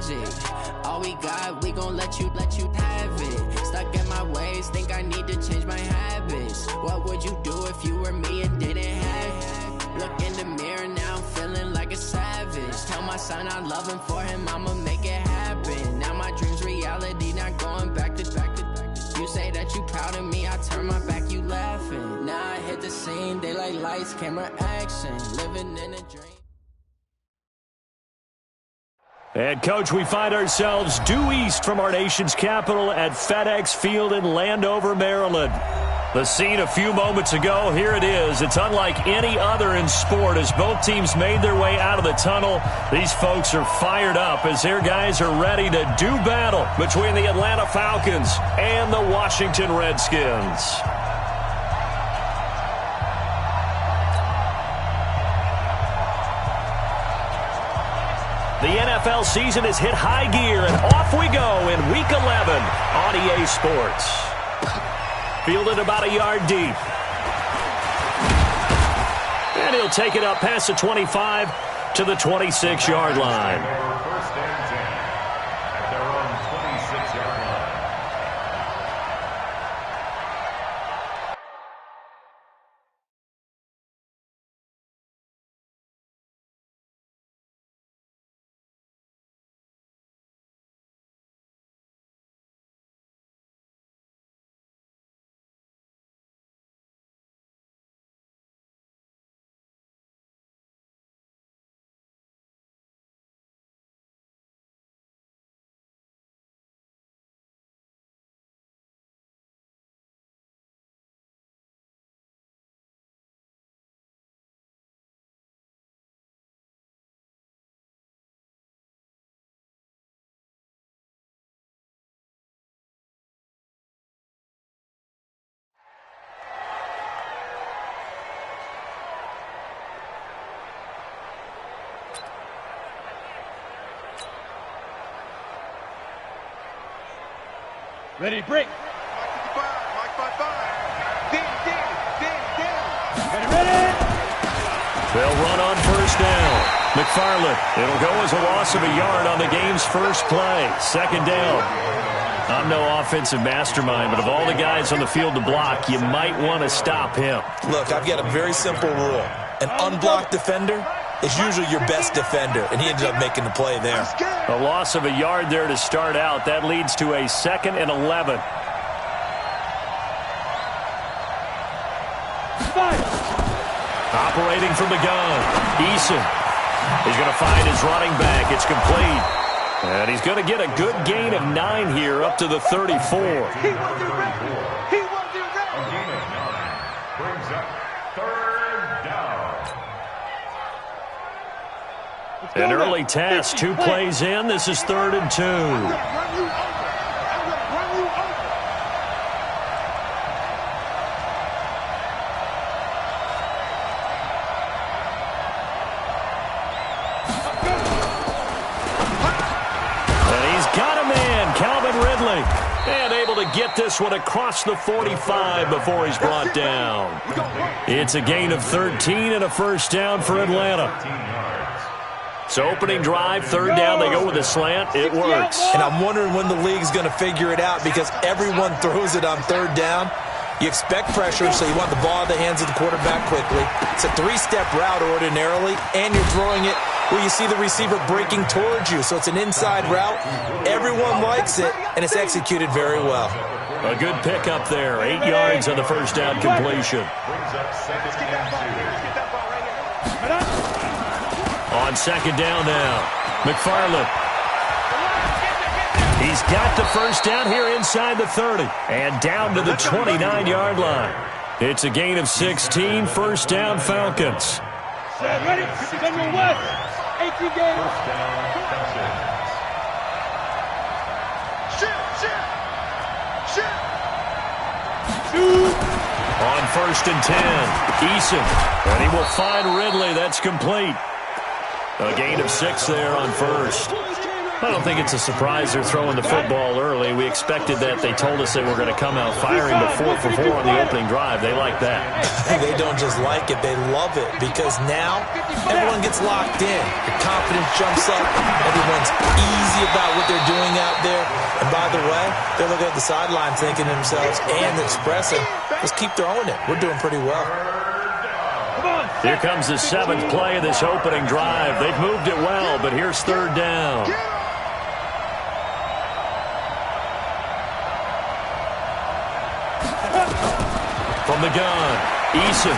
magic. All we got, we gon' let you have it. Stuck in my ways, think I need to change my habits. What would you do if you were me and didn't have it? Look in the mirror now, I'm feeling like a savage. Tell my son I love him, for him I'ma make it happen. Now my dream's reality, not going back to. You say that you proud of me, I turn my back, you laughing. Now I hit the scene, daylight lights, camera action, living in a dream. And, Coach, we find ourselves due east from our nation's capital at FedEx Field in Landover, Maryland. The scene a few moments ago, here it is. It's unlike any other in sport as both teams made their way out of the tunnel. These folks are fired up as their guys are ready to do battle between the Atlanta Falcons and the Washington Redskins. The NFL season has hit high gear, and off we go in Week 11 on EA Sports. Fielded about a yard deep. And he'll take it up past the 25 to the 26-yard line. First and 10 at their own 26-yard line. Ready to break. Mike by 5. Ding. Ready. They'll run on first down. McFarland. It'll go as a loss of a yard on the game's first play. Second down. I'm no offensive mastermind, but of all the guys on the field to block, you might want to stop him. Look, I've got a very simple rule. An unblocked defender is usually your best defender, and he ended up making the play there. A loss of a yard there to start out. That leads to a 2nd and 11. Operating from the gun, Eason. He's going to find his running back. It's complete. And he's going to get a good gain of 9 here up to the 34. He wasn't ready. A gain of 9 brings up 3rd down. An early task, 2 plays in. This is 3rd and 2. And able to get this one across the 45 before he's brought down. It's a gain of 13 and a first down for Atlanta. So opening drive, 3rd down, they go with a slant. It works. And I'm wondering when the league's going to figure it out because everyone throws it on 3rd down. You expect pressure, so you want the ball in the hands of the quarterback quickly. It's a 3-step route ordinarily, and you're throwing it where you see the receiver breaking towards you. So it's an inside route. Everyone likes it, and it's executed very well. A good pickup there. 8 yards on the first down completion. On 2nd down now, McFarland. He's got the first down here inside the 30 and down to the 29-yard line. It's a gain of 16, first down Falcons. Ready? Central West. 18 games. On 1st and 10, Eason. And he will find Ridley. That's complete. A gain of 6 there on 1st. I don't think it's a surprise they're throwing the football early. We expected that. They told us they were going to come out firing, but 4 for 4 on the opening drive. They like that. They don't just like it, they love it, because now everyone gets locked in. The confidence jumps up. Everyone's easy about what they're doing out there. And by the way, they're looking at the sideline thinking to themselves and expressing, let's keep throwing it. We're doing pretty well. Here comes the 7th play of this opening drive. They've moved it well, but here's 3rd down. From the gun, Eason.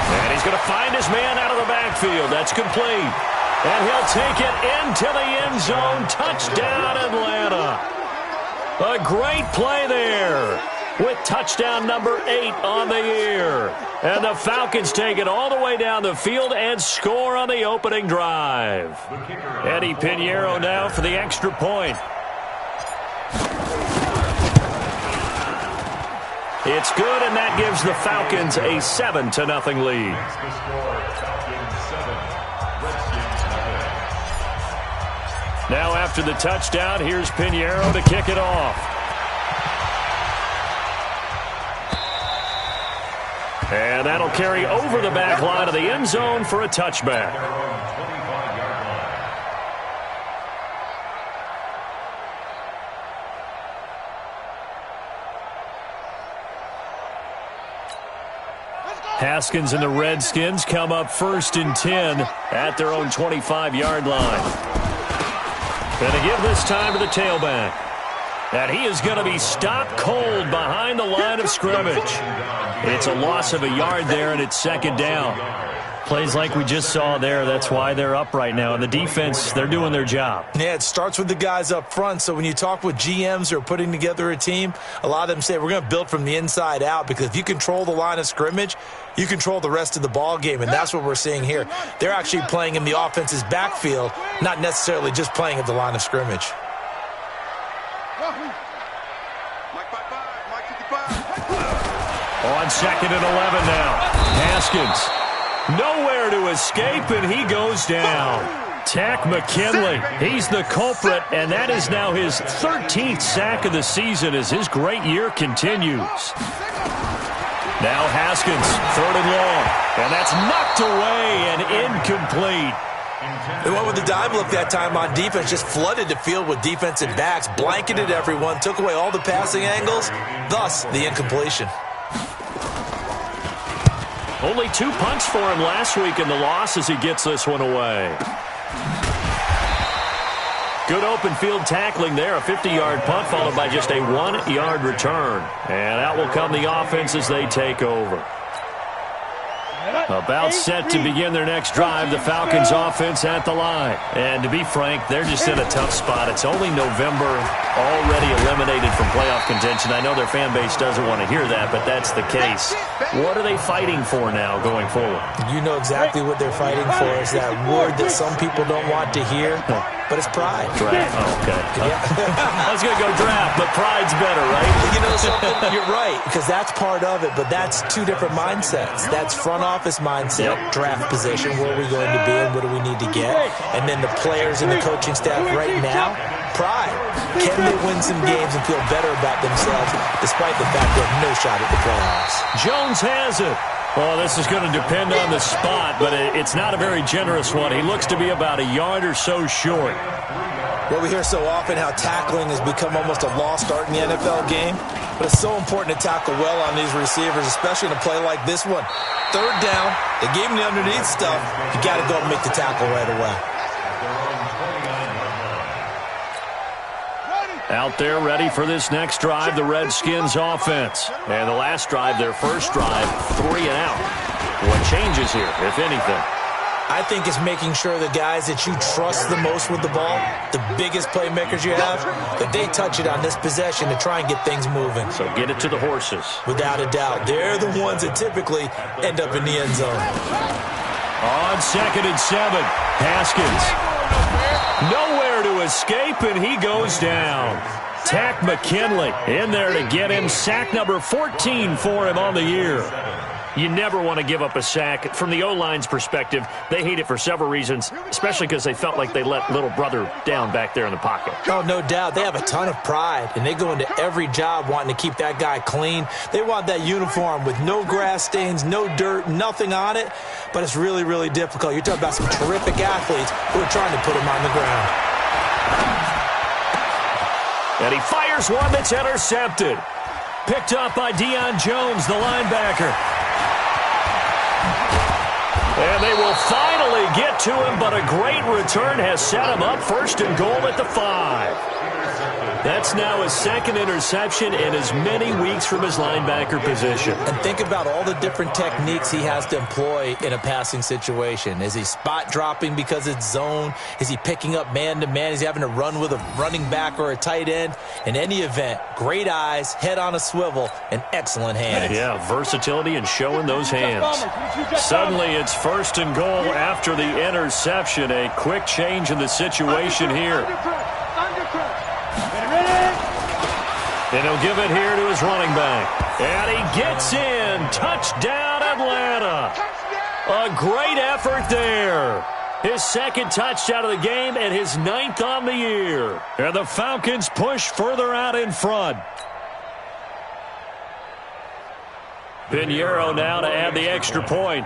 And he's going to find his man out of the backfield. That's complete. And he'll take it into the end zone. Touchdown, Atlanta. A great play there with touchdown number 8 on the year. And the Falcons take it all the way down the field and score on the opening drive. Eddie Pinheiro now for the extra point. It's good, and that gives the Falcons a 7-0 lead. Now after the touchdown, here's Pinheiro to kick it off. And that'll carry over the back line of the end zone for a touchback. Haskins and the Redskins come up 1st and 10 at their own 25-yard line. Going to give this time to the tailback. And he is going to be stopped cold behind the line of scrimmage. It's a loss of a yard there, and it's 2nd down. Plays like we just saw there, that's why they're up right now. And the defense, they're doing their job. Yeah, it starts with the guys up front. So when you talk with GMs who are putting together a team, a lot of them say we're going to build from the inside out, because if you control the line of scrimmage, you control the rest of the ball game, and that's what we're seeing here. They're actually playing in the offense's backfield, not necessarily just playing at the line of scrimmage. On 2nd and 11 now. Haskins. Nowhere to escape, and he goes down. Takk McKinley, he's the culprit, and that is now his 13th sack of the season as his great year continues. Now Haskins, 3rd and long, and that's knocked away and incomplete. They went with the dive look that time on defense, just flooded the field with defensive backs, blanketed everyone, took away all the passing angles, thus the incompletion. Only 2 punts for him last week in the loss as he gets this one away. Good open field tackling there. A 50-yard punt followed by just a 1-yard return. And out will come the offense as they take over. About set to begin their next drive, the Falcons offense at the line. And to be frank, they're just in a tough spot. It's only November, already eliminated from playoff contention. I know their fan base doesn't want to hear that, but that's the case. What are they fighting for now going forward? You know exactly what they're fighting for. Is that word that some people don't want to hear, but it's pride. Draft. Oh, okay. I was going to go draft, but pride's better, right? You know something? You're right, because that's part of it, but that's 2 different mindsets. That's front office mindset, draft position, where are we going to be and what do we need to get? And then the players and the coaching staff right now, pride. Can they win some games and feel better about themselves despite the fact they have no shot at the playoffs? Jones has it. Well, this is going to depend on the spot, but it's not a very generous one. He looks to be about a yard or so short. Well, we hear so often how tackling has become almost a lost art in the NFL game, but it's so important to tackle well on these receivers, especially in a play like this one. 3rd down, they gave him the underneath stuff. You got to go and make the tackle right away. Out there ready for this next drive, the Redskins offense. And the last drive, their first drive, 3 and out. What changes here, if anything? I think it's making sure the guys that you trust the most with the ball, the biggest playmakers you have, that they touch it on this possession to try and get things moving. So get it to the horses. Without a doubt. They're the ones that typically end up in the end zone. On 2nd and 7, Haskins. Nowhere to escape, and he goes down. Takk McKinley in there to get him. Sack number 14 for him on the year. You never want to give up a sack. From the O-line's perspective, they hate it for several reasons, especially because they felt like they let little brother down back there in the pocket. Oh, no doubt. They have a ton of pride, and they go into every job wanting to keep that guy clean. They want that uniform with no grass stains, no dirt, nothing on it, but it's really, really difficult. You're talking about some terrific athletes who are trying to put him on the ground. And he fires one that's intercepted. Picked up by Deion Jones, the linebacker. And they will finally get to him, but a great return has set him up first and goal at the 5. That's now his second interception in as many weeks from his linebacker position. And think about all the different techniques he has to employ in a passing situation. Is he spot dropping because it's zone? Is he picking up man-to-man? Is he having to run with a running back or a tight end? In any event, great eyes, head on a swivel, and excellent hands. Yeah, versatility and showing those hands. Suddenly it's first and goal after the interception. A quick change in the situation here. And he'll give it here to his running back. And he gets in. Touchdown, Atlanta. A great effort there. His second touchdown of the game and his 9th on the year. And the Falcons push further out in front. Pinheiro now to add the extra point.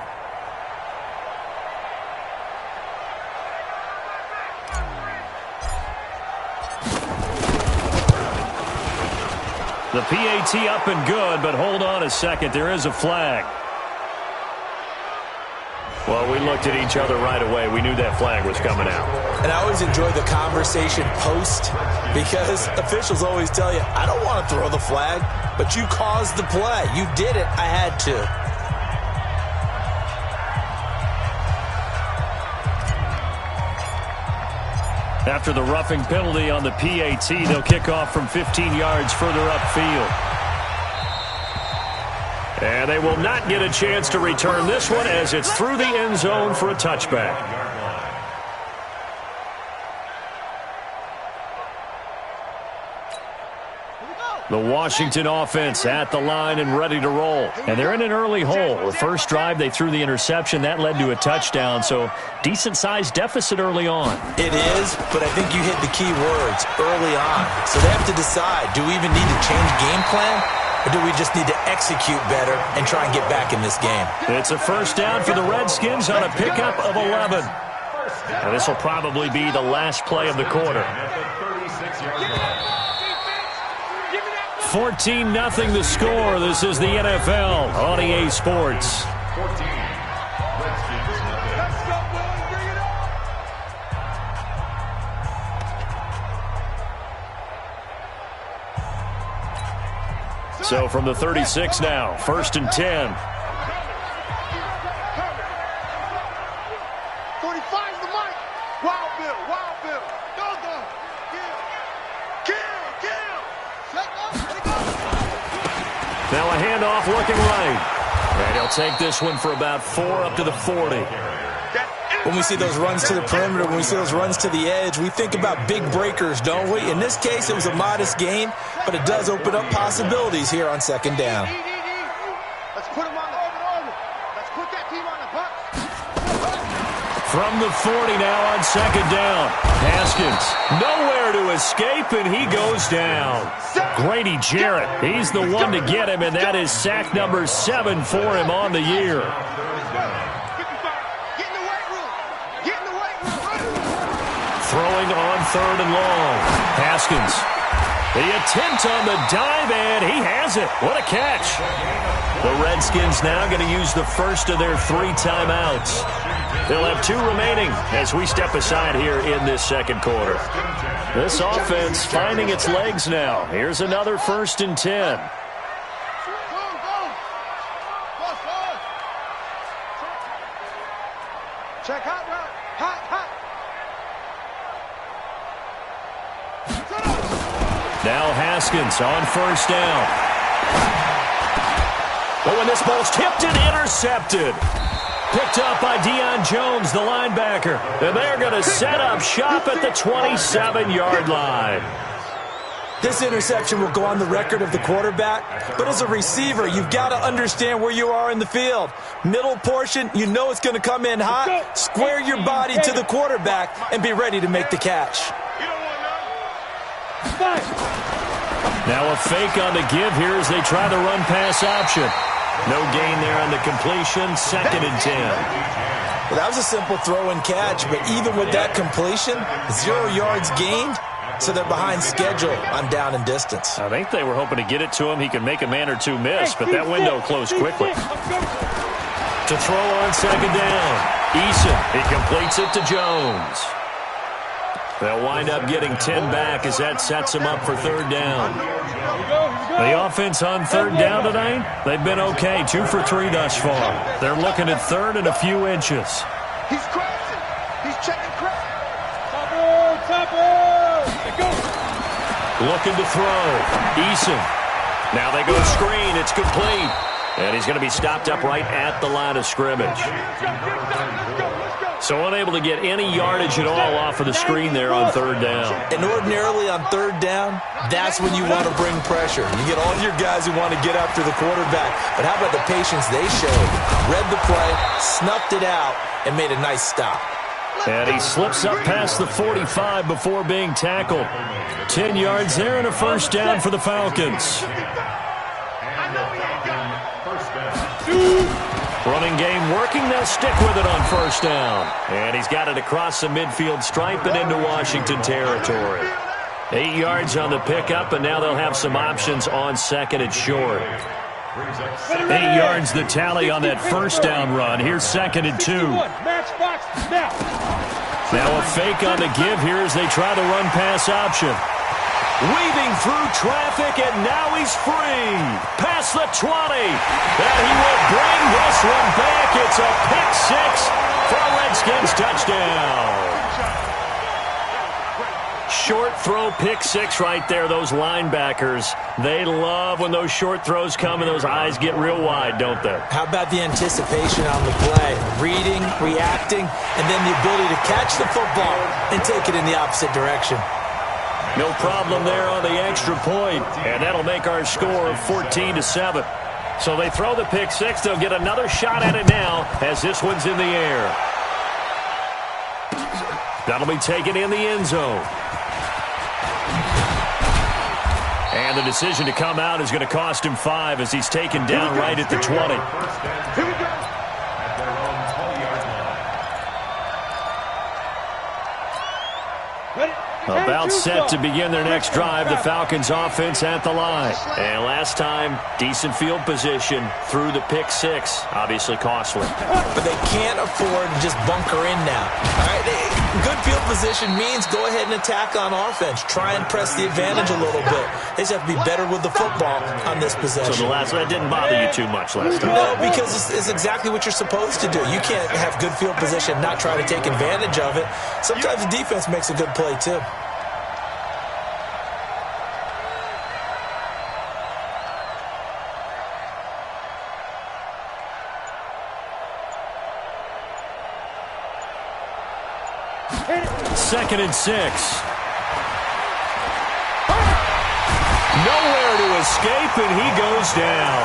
The PAT up and good, but hold on a second. There is a flag. Well, we looked at each other right away. We knew that flag was coming out. And I always enjoy the conversation post because officials always tell you, I don't want to throw the flag, but you caused the play. You did it. I had to. After the roughing penalty on the PAT, they'll kick off from 15 yards further upfield. And they will not get a chance to return this one as it's through the end zone for a touchback. The Washington offense at the line and ready to roll. And they're in an early hole. The first drive, they threw the interception. That led to a touchdown, so decent-sized deficit early on. It is, but I think you hit the key words early on. So they have to decide, do we even need to change game plan, or do we just need to execute better and try and get back in this game? It's a first down for the Redskins on a pickup of 11. And this will probably be the last play of the quarter. 14-0 the score. This is the NFL on EA Sports. 14. So from the 36 now, 1st and 10. 45's the mic. Wild Bill, Wild Bill. Go. Kill. Now a handoff looking right. And he'll take this one for about 4 up to the 40. When we see those runs to the perimeter, when we see those runs to the edge, we think about big breakers, don't we? In this case, it was a modest gain, but it does open up possibilities here on second down. Let's put him on the open. Let's put that team on the box. From the 40 now on second down. Haskins nowhere to escape, and he goes down. Grady Jarrett, he's the one to get him, and that is sack number 7 for him on the year. Throwing on 3rd and long. Haskins. The attempt on the dive, and he has it. What a catch. The Redskins now going to use the first of their 3 timeouts. They'll have 2 remaining as we step aside here in this second quarter. This offense finding its legs now. Here's another 1st and 10. Check hot route. Hot. Now Haskins on 1st down. Oh, and this ball's tipped and intercepted. Picked up by Deion Jones, the linebacker. And they're going to set up shop at the 27-yard line. This interception will go on the record of the quarterback, but as a receiver, you've got to understand where you are in the field. Middle portion, you know it's going to come in hot. Square your body to the quarterback and be ready to make the catch. Now a fake on the give here as they try the run-pass option. No gain there on the completion, 2nd and 10. Well, that was a simple throw and catch, but even with that completion, 0 yards gained. So they're behind schedule on down and distance. I think they were hoping to get it to him. He could make a man or two miss, but that window closed quickly. To throw on 2nd down. Eason, he completes it to Jones. They'll wind up getting 10 back as that sets them up for 3rd down. The offense on 3rd down tonight, they've been okay. 2 for 3 thus far. They're looking at 3rd and a few inches. He's crashing. He's checking crash. Looking to throw. Eason. Now they go screen. It's complete. And he's going to be stopped up right at the line of scrimmage. So unable to get any yardage at all off of the screen there on 3rd down. And ordinarily on 3rd down, that's when you want to bring pressure. You get all your guys who want to get after the quarterback. But how about the patience they showed? Read the play, snuffed it out, and made a nice stop. And he slips up past the 45 before being tackled. 10 yards there and a 1st down for the Falcons. Running game working. They'll stick with it on 1st down. And he's got it across the midfield stripe and into Washington territory. 8 yards on the pickup, and now they'll have some options on 2nd and short. 8 yards the tally on that 1st down run. Here's 2nd and 2. Now a fake on the give here as they try the run-pass option. Weaving through traffic, and now he's free. Past the 20. And he will bring this one back. It's a pick 6 for a Redskins touchdown. Short throw, pick 6 right there. Those linebackers, they love when those short throws come and those eyes get real wide, don't they? How about the anticipation on the play? Reading, reacting, and then the ability to catch the football and take it in the opposite direction. No problem there on the extra point, and that'll make our score 14-7. So they throw the pick 6. They'll get another shot at it now as this one's in the air. That'll be taken in the end zone. And the decision to come out is going to cost him 5 as he's taken down right at the 20. Here we go. About set to begin their next drive, the Falcons offense at the line. And last time, decent field position through the pick 6. Obviously costly. But they can't afford to just bunker in now. All right, good field position means go ahead and attack on offense. Try and press the advantage a little bit. They just have to be better with the football on this possession. So that didn't bother you too much last time? No, because it's exactly what you're supposed to do. You can't have good field position and not try to take advantage of it. Sometimes the defense makes a good play, too. Second and 6. Nowhere to escape, and he goes down.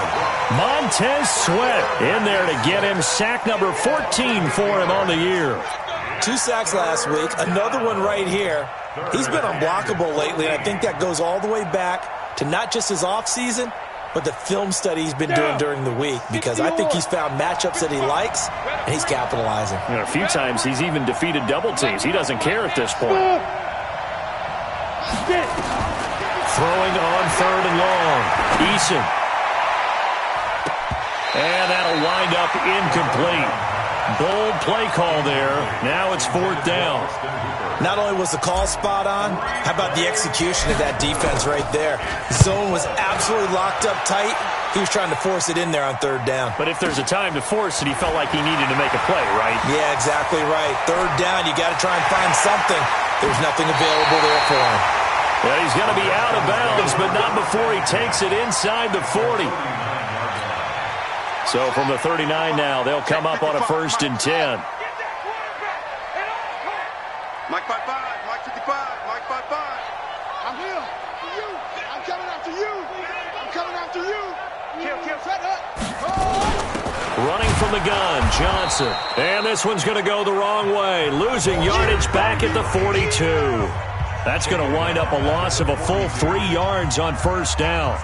Montez Sweat in there to get him. Sack number 14 for him on the year. 2 sacks last week, another one right here. He's been unblockable lately, and I think that goes all the way back to not just his offseason, but the film study he's been doing during the week, because I think he's found matchups that he likes, and he's capitalizing. You know, a few times he's even defeated double teams. He doesn't care at this point. Throwing on 3rd and long. Eason. And that'll wind up incomplete. Bold play call there. Now it's 4th down. Not only was the call spot on, how about the execution of that defense right there? Zone was absolutely locked up tight. He was trying to force it in there on 3rd down. But if there's a time to force it, he felt like he needed to make a play, right? Yeah, exactly right. 3rd down, you got to try and find something. There's nothing available there for him. Well, he's going to be out of bounds, but not before he takes it inside the 40. So from the 39 now, they'll come up on a 1st and 10. Mike 55, Mike 55, Mike 55. I'm here. I'm coming after you. I'm coming after you. Kill, set up. Running from the gun, Johnson. And this one's going to go the wrong way. Losing yardage back at the 42. That's going to wind up a loss of a full 3 yards on first down.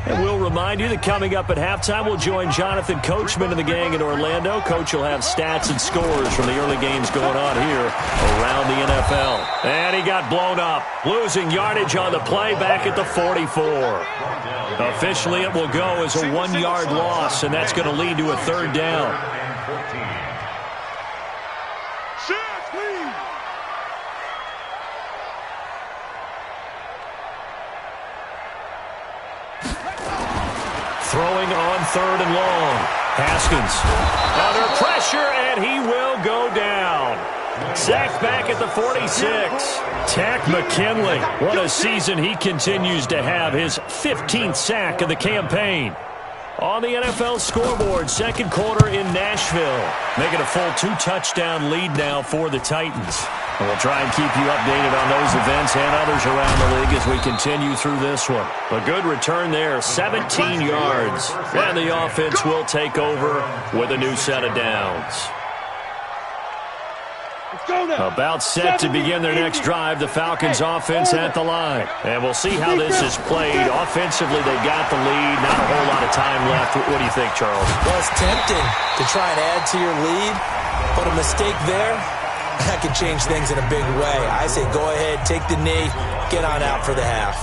And we'll remind you that coming up at halftime, we'll join Jonathan Coachman and the gang in Orlando. Coach will have stats and scores from the early games going on here around the NFL. And he got blown up, losing yardage on the play back at the 44. Officially, it will go as a 1-yard loss, and that's going to lead to a third down. Throwing on third and long. Haskins under pressure, and he will go down. Sacked back at the 46. Takk McKinley. What a season he continues to have. His 15th sack of the campaign. On the NFL scoreboard, second quarter in Nashville. Making a full 2-touchdown lead now for the Titans. And we'll try and keep you updated on those events and others around the league as we continue through this one. A good return there, 17 yards. And the offense will take over with a new set of downs. About set to begin their next drive, the Falcons offense at the line. And we'll see how this is played. Offensively, they got the lead. Not a whole lot of time left. What do you think, Charles? Well, it's tempting to try and add to your lead, but a mistake there, that can change things in a big way. I say go ahead, take the knee, get on out for the half.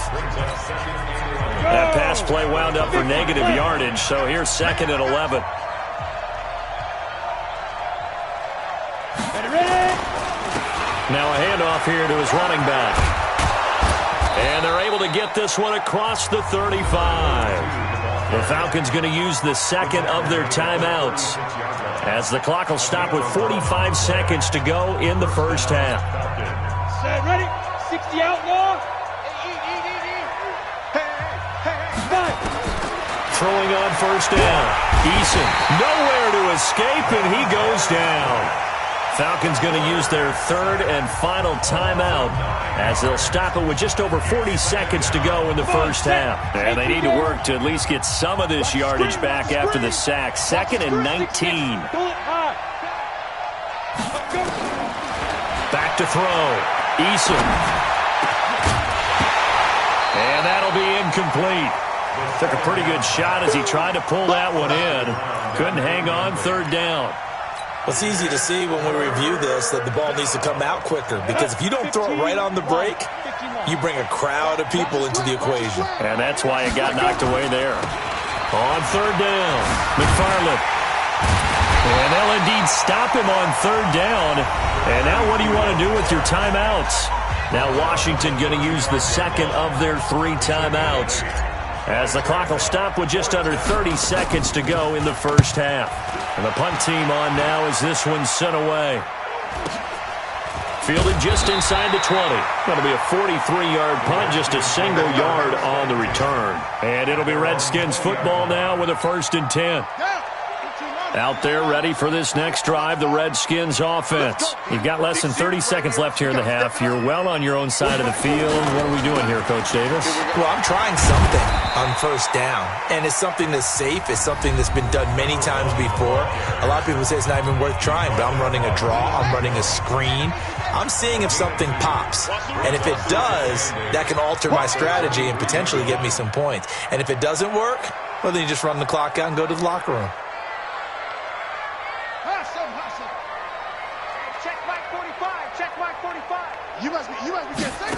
That pass play wound up for negative yardage, so here's second and 11. Now a handoff here to his running back. And they're able to get this one across the 35. The Falcons going to use the second of their timeouts, as the clock will stop with 45 seconds to go in the first half. Set, ready, 60 outlaw. Throwing on first down. Eason nowhere to escape, and he goes down. Falcons going to use their third and final timeout as they'll stop it with just over 40 seconds to go in the first half. And they need to work to at least get some of this yardage back after the sack. Second and 19. Back to throw. Eason. And that'll be incomplete. Took a pretty good shot as he tried to pull that one in. Couldn't hang on third down. Well, it's easy to see when we review this that the ball needs to come out quicker, because if you don't throw it right on the break, you bring a crowd of people into the equation. And that's why it got knocked away there. On third down, McFarland. And they'll indeed stop him on third down. And now what do you want to do with your timeouts? Now Washington going to use the second of their 3 timeouts, as the clock will stop with just under 30 seconds to go in the first half. And the punt team on now as this one's sent away. Fielded just inside the 20. Going to be a 43-yard punt, just a single yard on the return. And it'll be Redskins football now with a 1st and 10. Out there ready for this next drive, the Redskins offense. You've got less than 30 seconds left here in the half. You're well on your own side of the field. What are we doing here, Coach Davis? Well, I'm trying something on first down, and it's something that's safe. It's something that's been done many times before. A lot of people say it's not even worth trying, but I'm running a draw. I'm running a screen. I'm seeing if something pops, and if it does, that can alter my strategy and potentially get me some points. And if it doesn't work, well, then you just run the clock out and go to the locker room. You must be getting sick.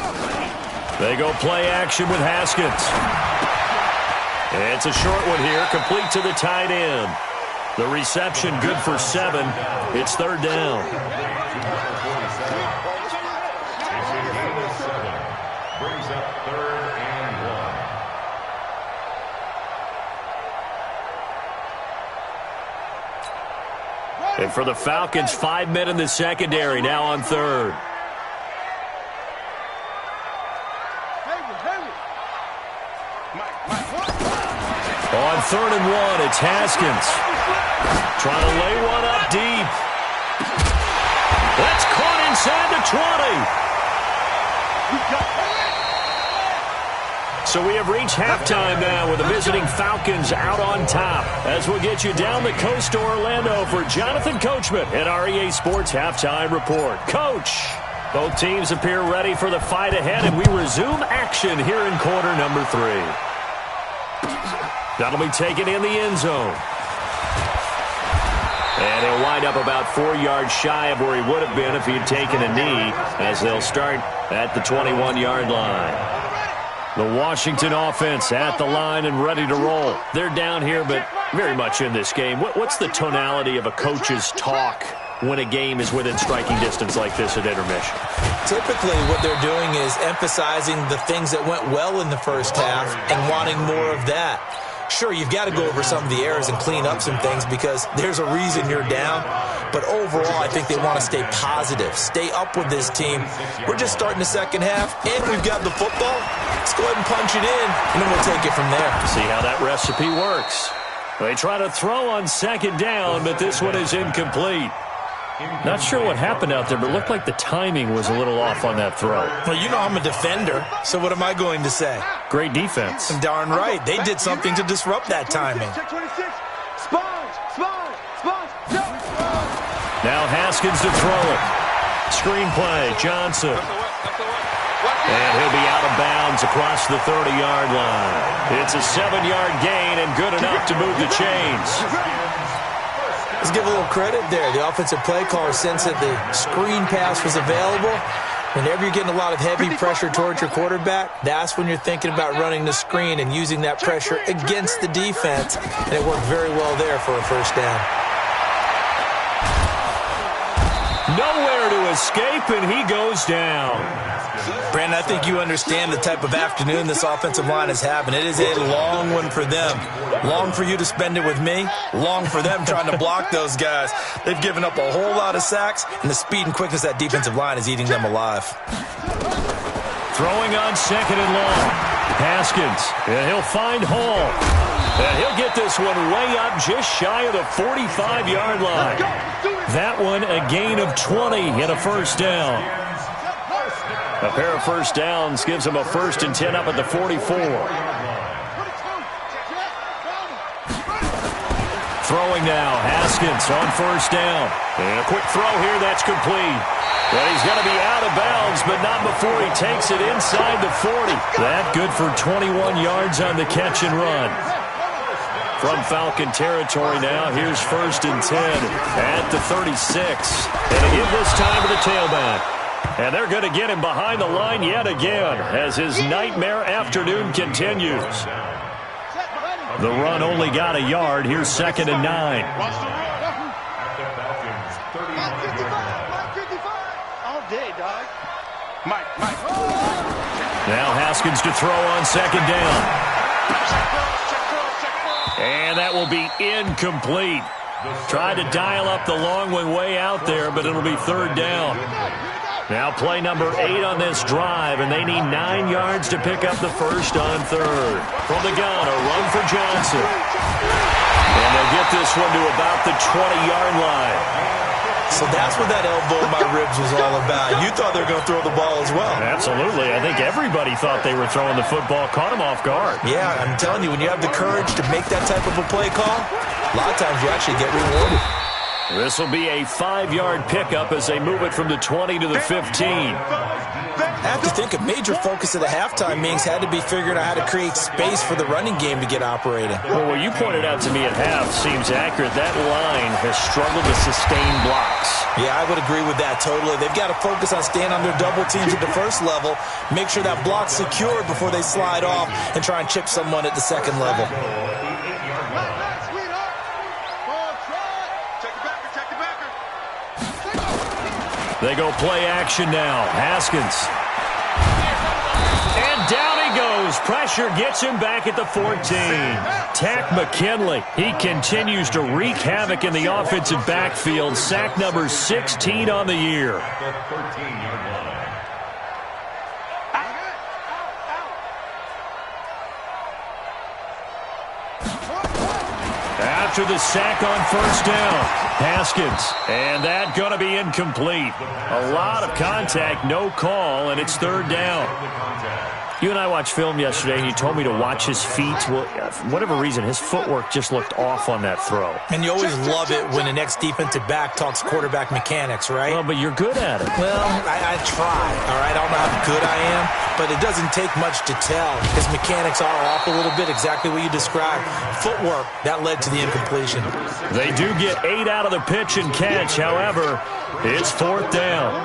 They go play action with Haskins. It's a short one here, complete to the tight end. The reception good for 7. It's third down. Brings up 3rd and 1. And for the Falcons, 5 men in the secondary now on third. On 3rd and 1, it's Haskins. Trying to lay one up deep. So we have reached halftime now with the visiting Falcons out on top. As we'll get you down the coast to Orlando for Jonathan Coachman at our EA Sports Halftime Report. Coach, both teams appear ready for the fight ahead, and we resume action here in quarter number 3. That'll be taken in the end zone. And he'll wind up about 4 yards shy of where he would have been if he had taken a knee, as they'll start at the 21-yard line. The Washington offense at the line and ready to roll. They're down here, but very much in this game. What's the tonality of a coach's talk when a game is within striking distance like this at intermission? Typically, what they're doing is emphasizing the things that went well in the first half and wanting more of that. Sure, you've got to go over some of the errors and clean up some things because there's a reason you're down. But overall, I think they want to stay positive, stay up with this team. We're just starting the second half, and we've got the football. Let's go ahead and punch it in, and then we'll take it from there. See how that recipe works. They try to throw on second down, but this one is incomplete. Not sure what happened out there, but it looked like the timing was a little off on that throw. Well, you know I'm a defender, so what am I going to say? Great defense. And darn right. They did something to disrupt that timing. Now Haskins to throw it. Screenplay, Johnson. And he'll be out of bounds across the 30-yard line. It's a 7-yard gain and good enough to move the chains. Let's give a little credit there. The offensive play caller sensed that the screen pass was available. Whenever you're getting a lot of heavy pressure towards your quarterback, that's when you're thinking about running the screen and using that pressure against the defense. And it worked very well there for a first down. Nowhere to escape, and he goes down. Brandon, I think you understand the type of afternoon this offensive line is having. It is a long one for them. Long for you to spend it with me. Long for them trying to block those guys. They've given up a whole lot of sacks, and the speed and quickness of that defensive line is eating them alive. Throwing on second and long. Haskins, and he'll find Hall. And he'll get this one way up just shy of the 45-yard line. That one a gain of 20 and a first down. A pair of first downs gives him a 1st and 10 up at the 44. Throwing now, Haskins on first down. And a quick throw here, that's complete. But he's going to be out of bounds, but not before he takes it inside the 40. That good for 21 yards on the catch and run. From Falcon territory now, here's 1st and 10 at the 36. And a give this time to the tailback. And they're going to get him behind the line yet again as his nightmare afternoon continues. The run only got a yard. Here's 2nd and 9. All day, dog. Mike. Now Haskins to throw on 2nd down. And that will be incomplete. Tried to dial up the long one way out there, but it'll be 3rd down. Now play number 8 on this drive, and they need 9 yards to pick up the first on 3rd. From the gun, a run for Johnson. And they'll get this one to about the 20-yard line. So that's what that elbow in my ribs was all about. You thought they were going to throw the ball as well. Absolutely. I think everybody thought they were throwing the football, caught him off guard. Yeah, I'm telling you, when you have the courage to make that type of a play call, a lot of times you actually get rewarded. This will be a 5-yard pickup as they move it from the 20 to the 15. I have to think a major focus of the halftime meetings had to be figuring out how to create space for the running game to get operating. Well, what you pointed out to me at half seems accurate. That line has struggled to sustain blocks. Yeah, I would agree with that totally. They've got to focus on staying on their double teams at the first level, make sure that block's secured before they slide off and try and chip someone at the second level. They go play action now. Haskins. And down he goes. Pressure gets him back at the 14. Tack McKinley. He continues to wreak havoc in the offensive backfield. Sack number 16 on the year. At after the sack on first down. Haskins, and that going to be incomplete. A lot of contact, no call, and it's third down. You and I watched film yesterday, and you told me to watch his feet. Well, for whatever reason, his footwork just looked off on that throw. And you always love it when the next defensive back talks quarterback mechanics, right? Well, but you're good at it. Well, I try, all right? I don't know how good I am, but it doesn't take much to tell. His mechanics are off a little bit, exactly what you described. Footwork, that led to the incompletion. They do get 8 out of the pitch and catch. However, it's fourth down.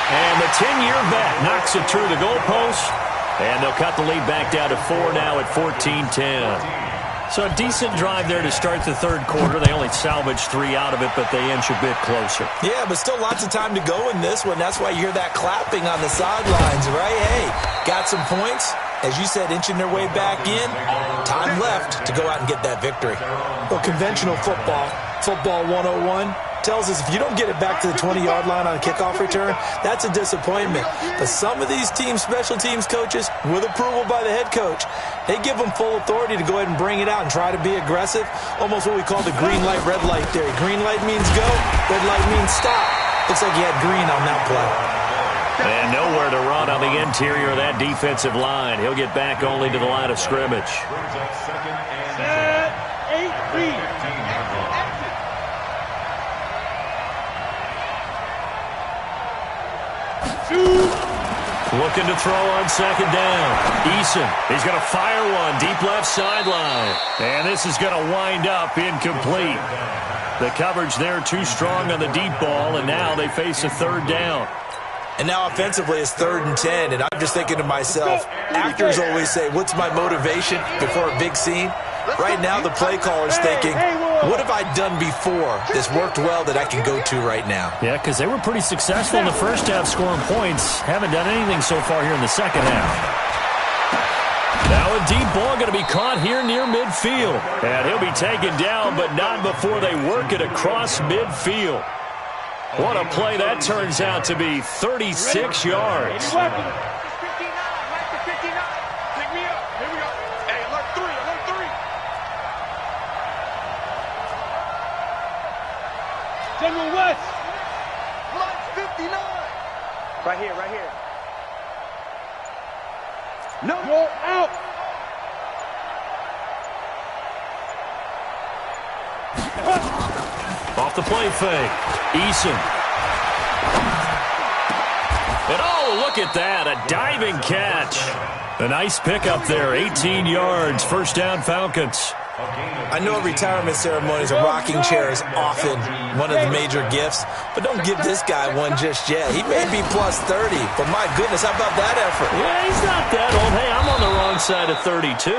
And the 10-year vet knocks it through the goalpost, and they'll cut the lead back down to 4 now at 14-10. So a decent drive there to start the third quarter. They only salvaged 3 out of it, but they inch a bit closer. Yeah, but still lots of time to go in this one. That's why you hear that clapping on the sidelines, right? Hey, got some points. As you said, inching their way back in. Time left to go out and get that victory. Well, conventional football 101, tells us if you don't get it back to the 20-yard line on a kickoff return, that's a disappointment. But some of these teams, special teams coaches, with approval by the head coach, they give them full authority to go ahead and bring it out and try to be aggressive. Almost what we call the green light, red light theory. Green light means go, red light means stop. Looks like he had green on that play. And nowhere to run on the interior of that defensive line. He'll get back only to the line of scrimmage. Set, 8-3. Looking to throw on second down. Eason, he's going to fire one deep left sideline. And this is going to wind up incomplete. The coverage there too strong on the deep ball, and now they face a third down. And now offensively it's 3rd and 10, and I'm just thinking to myself, actors always say, what's my motivation before a big scene? Right now the play caller's thinking, what have I done before that's worked well that I can go to right now? Yeah, because they were pretty successful in the first half scoring points. Haven't done anything so far here in the second half. Now a deep ball going to be caught here near midfield. And he'll be taken down, but not before they work it across midfield. What a play that turns out to be, 36 yards. 59, right to 59. Pick me up. Here we go. Hey, alert 3, alert 3. General West. Blood 59. Right here, right here. No. You're out. Off the play fake. Eason. And oh, look at that. A diving catch. A nice pickup there. 18 yards. First down, Falcons. I know retirement ceremonies or rocking chairs often one of the major gifts, but don't give this guy one just yet. He may be plus 30, but my goodness, how about that effort? Yeah, he's not that old. Hey, I'm on the wrong side of 32.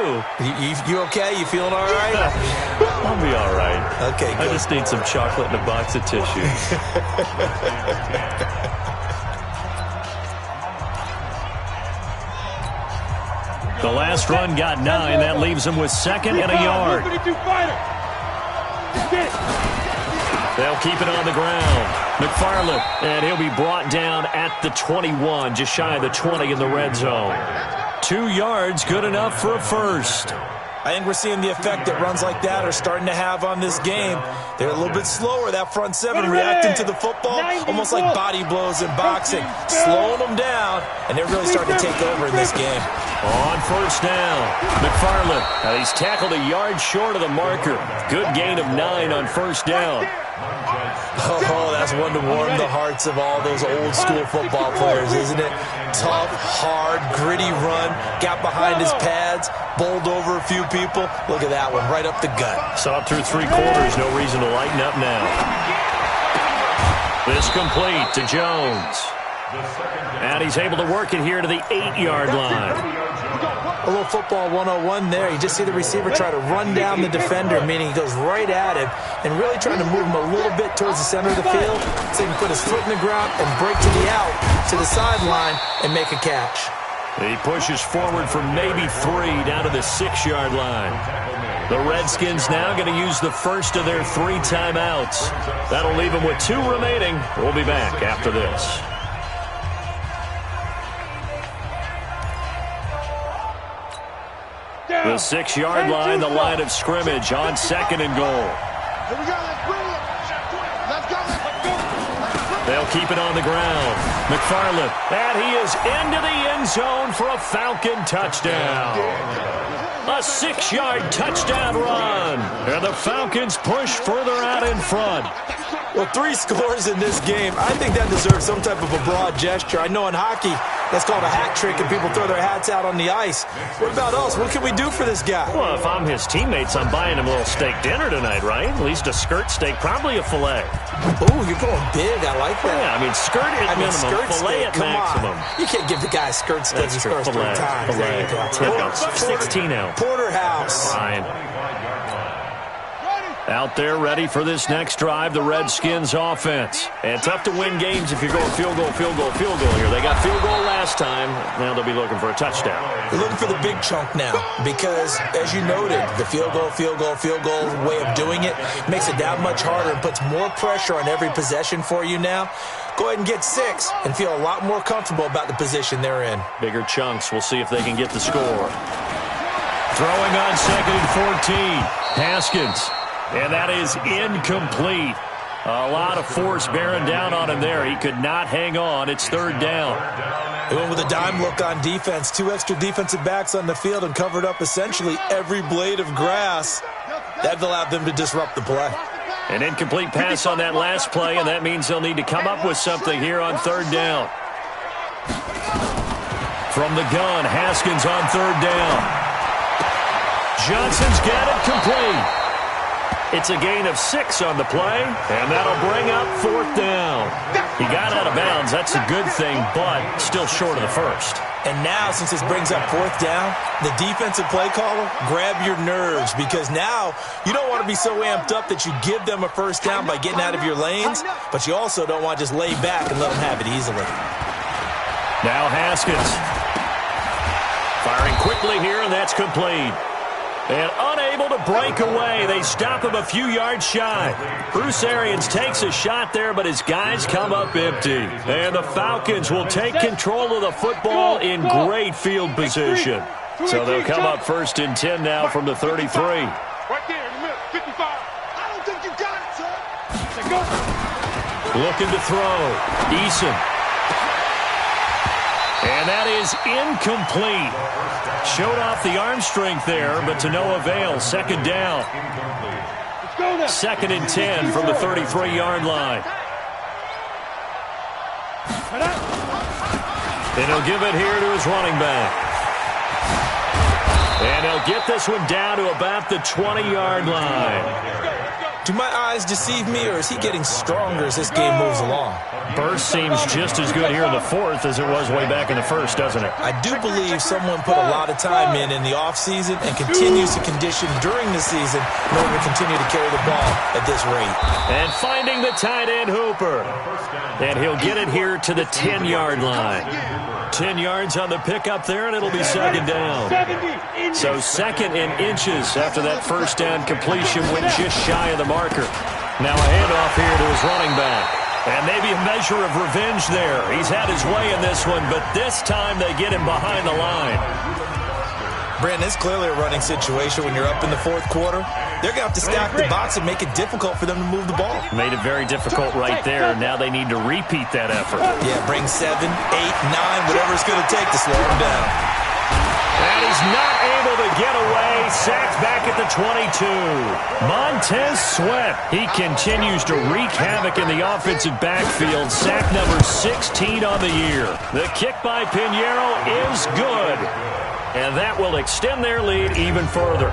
You okay? You feeling all right? I'll be all right. Okay, good. I just need some chocolate and a box of tissue. The last run got 9. That leaves him with 2nd and a yard. They'll keep it on the ground. McFarland, and he'll be brought down at the 21, just shy of the 20 in the red zone. 2 yards, good enough for a first. I think we're seeing the effect that runs like that are starting to have on this game. They're a little bit slower, that front 7, reacting to the football, almost like body blows in boxing, slowing them down, and they're really starting to take over in this game. On first down, McFarland, he's tackled a yard short of the marker. Good gain of 9 on first down. Oh, that's one to warm the hearts of all those old school football players, isn't it? Tough, hard, gritty run, got behind his pads, bowled over a few people. Look at that one, right up the gut. Saw it through 3 quarters, no reason to lighten up now. This complete to Jones. And he's able to work it here to the 8-yard line. A little football 101 there. You just see the receiver try to run down the defender, meaning he goes right at him and really trying to move him a little bit towards the center of the field so he can put his foot in the ground and break to the out, to the sideline, and make a catch. He pushes forward for maybe 3 down to the 6-yard line. The Redskins now going to use the first of their 3 timeouts. That'll leave them with 2 remaining. We'll be back after this. The 6-yard line, the line of scrimmage on 2nd and goal. Here we go. Let's bring it. Let's go. They'll keep it on the ground. McFarland, and he is into the end zone for a Falcon touchdown. A 6-yard touchdown run. And the Falcons push further out in front. Well, 3 scores in this game. I think that deserves some type of a broad gesture. I know in hockey, that's called a hat trick, and people throw their hats out on the ice. What about us? What can we do for this guy? Well, if I'm his teammates, I'm buying him a little steak dinner tonight, right? At least a skirt steak, probably a filet. Ooh, you're going big. I like that. Yeah, I mean, skirt at minimum, filet at maximum. You can't give the guy a skirt steak. That's He true. scores 3 times. There you go. Take off 16 ounce. Porterhouse. Fine. Out there ready for this next drive, the Redskins offense. And tough to win games if you're going field goal here. They got field goal last time. Now they'll be looking for a touchdown. They're looking for the big chunk now because, as you noted, the field goal way of doing it makes it that much harder and puts more pressure on every possession for you now. Go ahead and get 6 and feel a lot more comfortable about the position they're in. Bigger chunks. We'll see if they can get the score. Throwing on 2nd and 14. Haskins. And that is incomplete. A lot of force bearing down on him there. He could not hang on. It's 3rd down. They went with a dime look on defense. 2 extra defensive backs on the field and covered up essentially every blade of grass. That allowed them to disrupt the play. An incomplete pass on that last play, and that means they'll need to come up with something here on 3rd down. From the gun, Haskins on 3rd down. Johnson's got it complete. It's a gain of 6 on the play, and that'll bring up 4th down. He got out of bounds. That's a good thing, but still short of the first. And now, since this brings up 4th down, the defensive play caller, grab your nerves, because now you don't want to be so amped up that you give them a 1st down by getting out of your lanes, but you also don't want to just lay back and let them have it easily. Now Haskins. Firing quickly here, and that's complete. And unable to break away. They stop him a few yards shy. Bruce Arians takes a shot there, but his guys come up empty. And the Falcons will take control of the football in great field position. So they'll come up 1st and 10 now from the 33. Right there in the middle, 55. I don't think you got it, sir. Go. Looking to throw. Eason. And that is incomplete. Showed off the arm strength there, but to no avail. 2nd down. 2nd and 10 from the 33-yard line. And he'll give it here to his running back. And he'll get this one down to about the 20-yard line. Do my eyes deceive me, or is he getting stronger as this game moves along? Burst seems just as good here in the 4th as it was way back in the 1st, doesn't it? I do believe someone put a lot of time in the offseason and continues to condition during the season in order to continue to carry the ball at this rate. And finding the tight end Hooper. And he'll get it here to the 10-yard line. 10 yards on the pickup there, and it'll be 2nd down. So 2nd and inches after that 1st down completion went just shy of the marker. Now a handoff here to his running back. And maybe a measure of revenge there. He's had his way in this one, but this time they get him behind the line. Brandon, it's clearly a running situation when you're up in the 4th quarter. They're going to have to stack the box and make it difficult for them to move the ball. Made it very difficult right there. Now they need to repeat that effort. Yeah, bring 7, 8, 9, whatever it's going to take to slow them down. And he's not able to get away. Sacked back at the 22. Montez Sweat. He continues to wreak havoc in the offensive backfield. Sack number 16 on the year. The kick by Pinheiro is good. And that will extend their lead even further.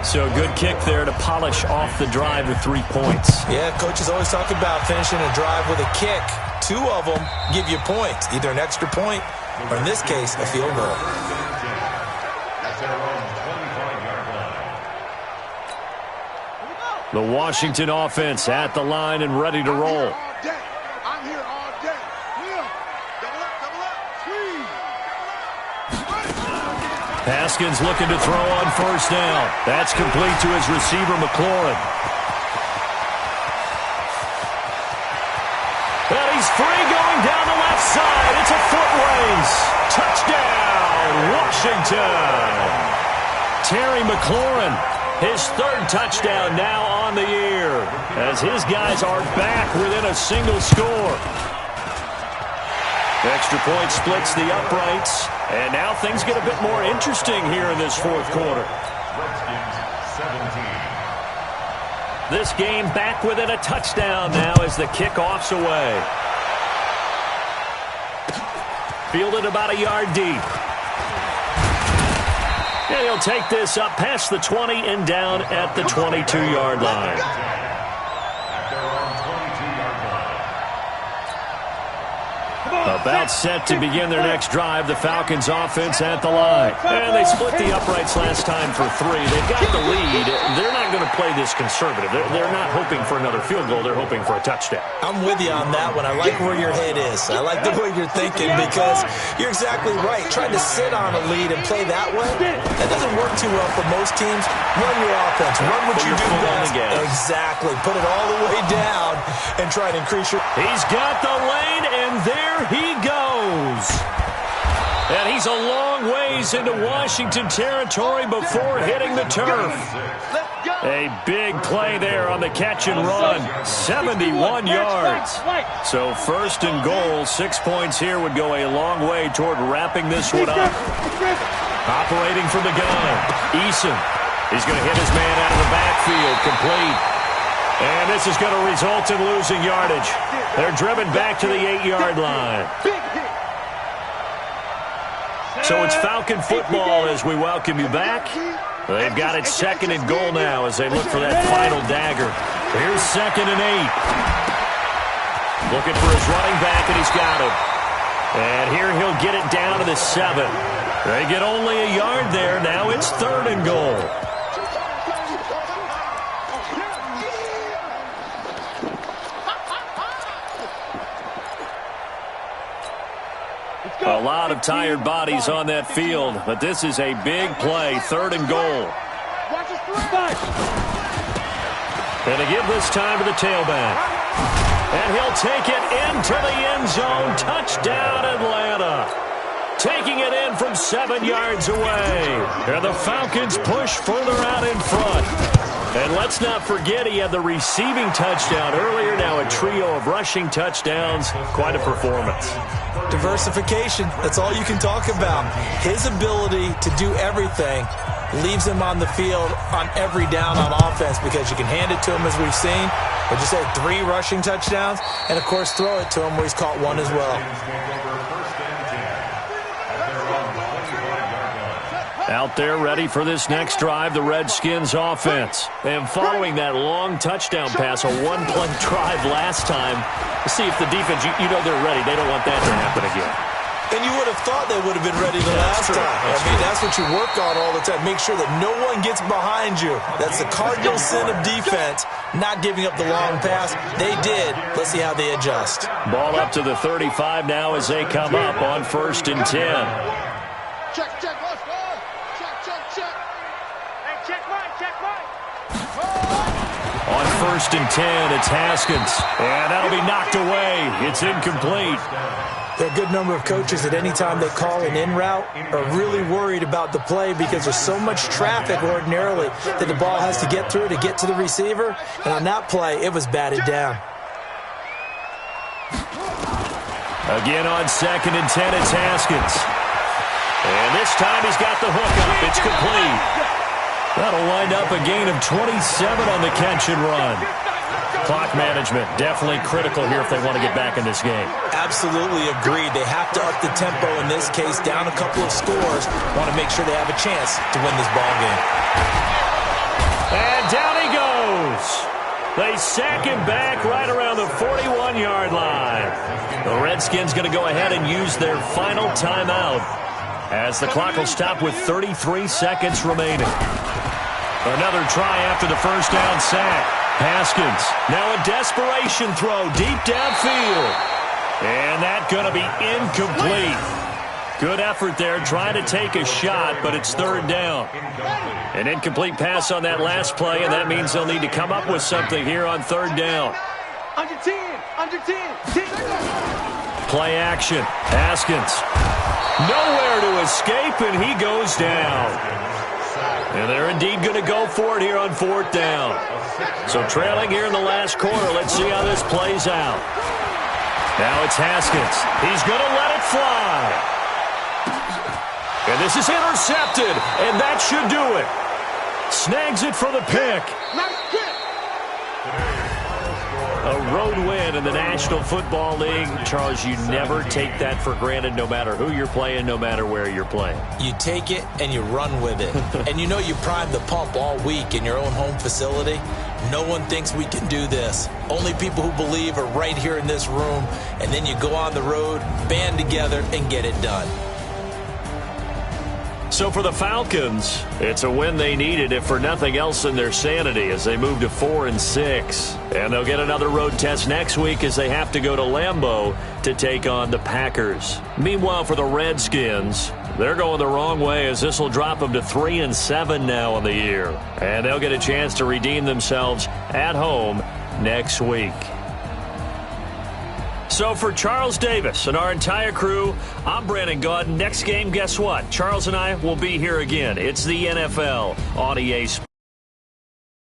So a good kick there to polish off the drive with 3 points. Yeah, coaches always talk about finishing a drive with a kick. 2 of them give you points, either an extra point or, in this case, a field goal. The Washington offense at the line and ready to roll. I'm here all day. Double up, squeeze. Haskins looking to throw on 1st down. That's complete to his receiver, McLaurin. And he's free going down the left side. It's a foot race. Touchdown, Washington. Terry McLaurin, his third touchdown now on the year, as his guys are back within a single score. Extra point splits the uprights, and now things get a bit more interesting here in this fourth quarter. Redskins 17. This game back within a touchdown now as the kickoff's away. Fielded about a yard deep. And he'll take this up past the 20 and down at the 22-yard line. At their own 22-yard line. About set to begin their next drive, the Falcons offense at the line. And they split the uprights last time for 3. They've got the lead. They're not going to play this conservative. They're not hoping for another field goal. They're hoping for a touchdown. I'm with you on that one. I like where your head is. I like the way you're thinking because you're exactly right. Trying to sit on a lead and play that way, that doesn't work too well for most teams. Run your offense. Run what you do best. Exactly. Put it all the way down and try to increase your... He's got the lane, and there he goes. And he's a long ways into Washington territory before hitting the turf. A big play there on the catch and run. 71 yards. So first and goal, 6 points here would go a long way toward wrapping this one up. Operating from the gun, Eason. He's going to hit his man out of the backfield, complete. And this is going to result in losing yardage. They're driven back to the 8-yard line. So it's Falcon football as we welcome you back. They've got it second and goal now as they look for that final dagger. Here's 2nd and 8. Looking for his running back, and he's got him. And here he'll get it down to the 7. They get only a yard there. Now it's 3rd and goal. A lot of tired bodies on that field, but this is a big play, 3rd and goal. And to give this time to the tailback. And he'll take it into the end zone. Touchdown, Atlanta. Taking it in from 7 yards away. And the Falcons push further out in front. And let's not forget he had the receiving touchdown earlier. Now a trio of rushing touchdowns. Quite a performance. Diversification, that's all you can talk about. His ability to do everything leaves him on the field on every down on offense because you can hand it to him as we've seen. But just had 3 rushing touchdowns and, of course, throw it to him where he's caught 1 as well. Out there ready for this next drive, the Redskins offense. And following that long touchdown pass, a 1-play drive last time, to see if the defense, you know they're ready. They don't want that to happen again. And you would have thought they would have been ready the last time. I mean, that's what you work on all the time. Make sure that no one gets behind you. That's the cardinal sin of defense, not giving up the long pass. They did. Let's see how they adjust. Ball up to the 35 now as they come up on 1st and 10. Check, let's go. Check. Hey, check mine. On 1st and 10, it's Haskins. And that'll be knocked away. It's incomplete. There are a good number of coaches that any time they call an in route are really worried about the play because there's so much traffic ordinarily that the ball has to get through to get to the receiver. And on that play, it was batted down. Again on 2nd and 10, it's Haskins. And this time he's got the hook up. It's complete. That'll wind up a gain of 27 on the catch and run. Clock management, definitely critical here if they want to get back in this game. Absolutely agreed. They have to up the tempo in this case, down a couple of scores. Want to make sure they have a chance to win this ball game. And down he goes. They sack him back right around the 41-yard line. The Redskins going to go ahead and use their final timeout as the clock will stop with 33 seconds remaining. Another try after the first down sack. Haskins, now a desperation throw deep downfield. And that's going to be incomplete. Good effort there, trying to take a shot, but it's 3rd down. An incomplete pass on that last play, and that means they'll need to come up with something here on 3rd down. Under 10. Play action. Haskins. Nowhere to escape, and he goes down. And they're indeed going to go for it here on 4th down. So trailing here in the last quarter. Let's see how this plays out. Now it's Haskins. He's going to let it fly. And this is intercepted, and that should do it. Snags it for the pick. A road win in the National Football League. Charles, you never take that for granted no matter who you're playing, no matter where you're playing. You take it and you run with it. And you know you prime the pump all week in your own home facility. No one thinks we can do this. Only people who believe are right here in this room. And then you go on the road, band together, and get it done. So for the Falcons, it's a win they needed, if for nothing else in their sanity, as they move to 4-6. And they'll get another road test next week as they have to go to Lambeau to take on the Packers. Meanwhile, for the Redskins, they're going the wrong way, as this will drop them to 3-7 now on the year. And they'll get a chance to redeem themselves at home next week. So for Charles Davis and our entire crew, I'm Brandon Gaudin. Next game, guess what? Charles and I will be here again. It's the NFL on EA Sports.